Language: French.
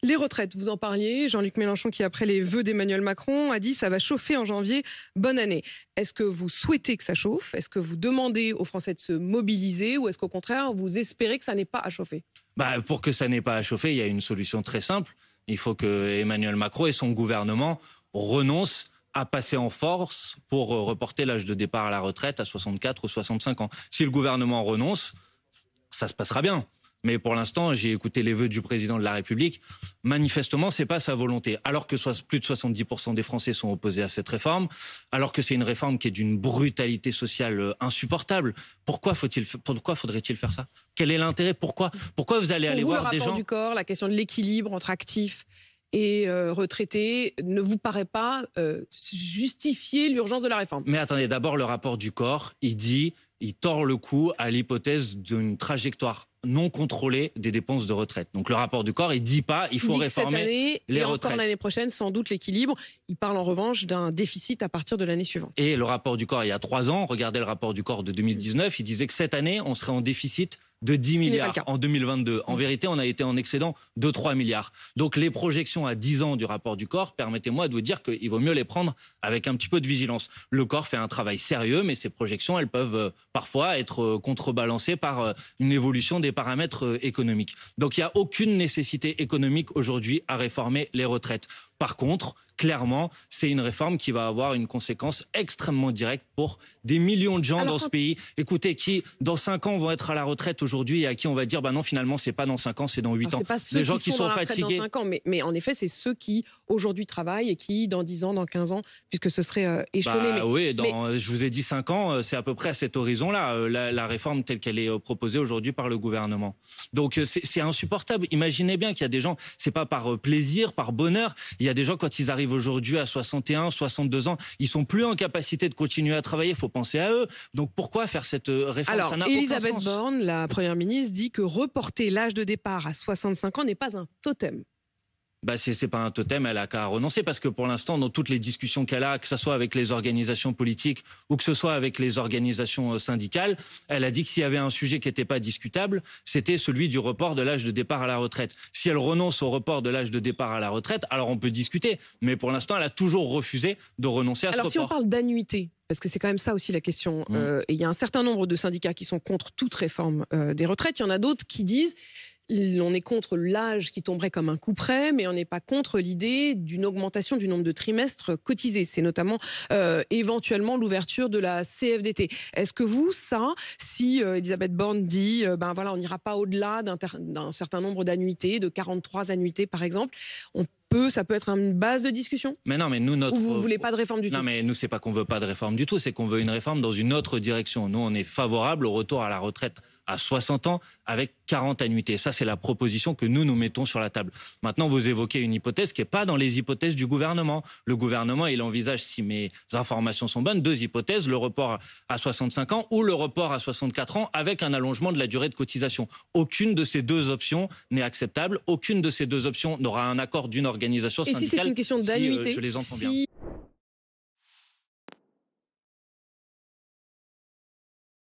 Les retraites, vous en parliez. Jean-Luc Mélenchon, qui après les vœux d'Emmanuel Macron, a dit ça va chauffer en janvier. Bonne année. Est-ce que vous souhaitez que ça chauffe? Est-ce que vous demandez aux Français de se mobiliser? Ou est-ce qu'au contraire, vous espérez que ça n'ait pas à chauffer? Pour que ça n'ait pas à chauffer, il y a une solution très simple. Il faut que Emmanuel Macron et son gouvernement renoncent à passer en force pour reporter l'âge de départ à la retraite à 64 ou 65 ans. Si le gouvernement renonce, ça se passera bien. Mais pour l'instant, j'ai écouté les vœux du président de la République. Manifestement, c'est pas sa volonté. Alors que plus de 70% des Français sont opposés à cette réforme, alors que c'est une réforme qui est d'une brutalité sociale insupportable. Pourquoi faudrait-il faire ça? Quel est l'intérêt? Pourquoi vous allez aller voir des gens? Le rapport du corps, la question de l'équilibre entre actifs et retraités ne vous paraît pas justifier l'urgence de la réforme? Mais attendez, d'abord, le rapport du corps, il tord le cou à l'hypothèse d'une trajectoire non contrôlée des dépenses de retraite. Donc le rapport du corps, il dit pas il faut réformer cette année, les et retraites. Encore l'année prochaine, sans doute l'équilibre. Il parle en revanche d'un déficit à partir de l'année suivante. Et le rapport du corps, il y a 3 ans, regardez le rapport du corps de 2019, il disait que cette année, on serait en déficit de 10 milliards en 2022. En vérité, on a été en excédent de 3 milliards. Donc les projections à 10 ans du rapport du corps, permettez-moi de vous dire qu'il vaut mieux les prendre avec un petit peu de vigilance. Le corps fait un travail sérieux, mais ces projections, elles peuvent parfois être contrebalancées par une évolution des paramètres économiques. Donc il n'y a aucune nécessité économique aujourd'hui à réformer les retraites. Par contre, clairement, c'est une réforme qui va avoir une conséquence extrêmement directe pour des millions de gens dans ce pays. Écoutez, qui, dans 5 ans, vont être à la retraite aujourd'hui et à qui on va dire, non, finalement, c'est pas dans 5 ans, c'est dans 8 ans. Des gens qui sont fatigués. Dans 5 ans, mais en effet, c'est ceux qui, aujourd'hui, travaillent et qui, dans 10 ans, dans 15 ans, puisque ce serait échelonné. Oui, je vous ai dit 5 ans, c'est à peu près à cet horizon-là, la réforme telle qu'elle est proposée aujourd'hui par le gouvernement. Donc, c'est insupportable. Imaginez bien qu'il y a des gens, c'est pas par plaisir, par bonheur. Il y a des gens, quand ils arrivent aujourd'hui à 61, 62 ans, ils sont plus en capacité de continuer à travailler. Il faut penser à eux. Donc pourquoi faire cette réforme? Alors, Elisabeth Borne, la Première ministre, dit que reporter l'âge de départ à 65 ans n'est pas un totem. C'est pas un totem, elle a qu'à renoncer parce que pour l'instant, dans toutes les discussions qu'elle a, que ce soit avec les organisations politiques ou que ce soit avec les organisations syndicales, elle a dit que s'il y avait un sujet qui n'était pas discutable, c'était celui du report de l'âge de départ à la retraite. Si elle renonce au report de l'âge de départ à la retraite, alors on peut discuter. Mais pour l'instant, elle a toujours refusé de renoncer à ce report. Alors si on parle d'annuité, parce que c'est quand même ça aussi la question, et il y a un certain nombre de syndicats qui sont contre toute réforme des retraites, il y en a d'autres qui disent on est contre l'âge qui tomberait comme un coup près, mais on n'est pas contre l'idée d'une augmentation du nombre de trimestres cotisés. C'est notamment éventuellement l'ouverture de la CFDT. Est-ce que vous, si Elisabeth Borne dit on n'ira pas au-delà d'un certain nombre d'annuités, de 43 annuités par exemple, ça peut être une base de discussion? Mais non, mais nous, Ou vous ne voulez pas de réforme du tout? Non, mais nous, c'est pas qu'on veut pas de réforme du tout, c'est qu'on veut une réforme dans une autre direction. Nous, on est favorable au retour à la retraite à 60 ans avec 40 annuités. Ça, c'est la proposition que nous mettons sur la table. Maintenant, vous évoquez une hypothèse qui n'est pas dans les hypothèses du gouvernement. Le gouvernement, il envisage, si mes informations sont bonnes, 2 hypothèses, le report à 65 ans ou le report à 64 ans avec un allongement de la durée de cotisation. Aucune de ces 2 options n'est acceptable. Aucune de ces 2 options n'aura un accord d'une organisation syndicale. Et si c'est une question d'annuité, je les entends bien.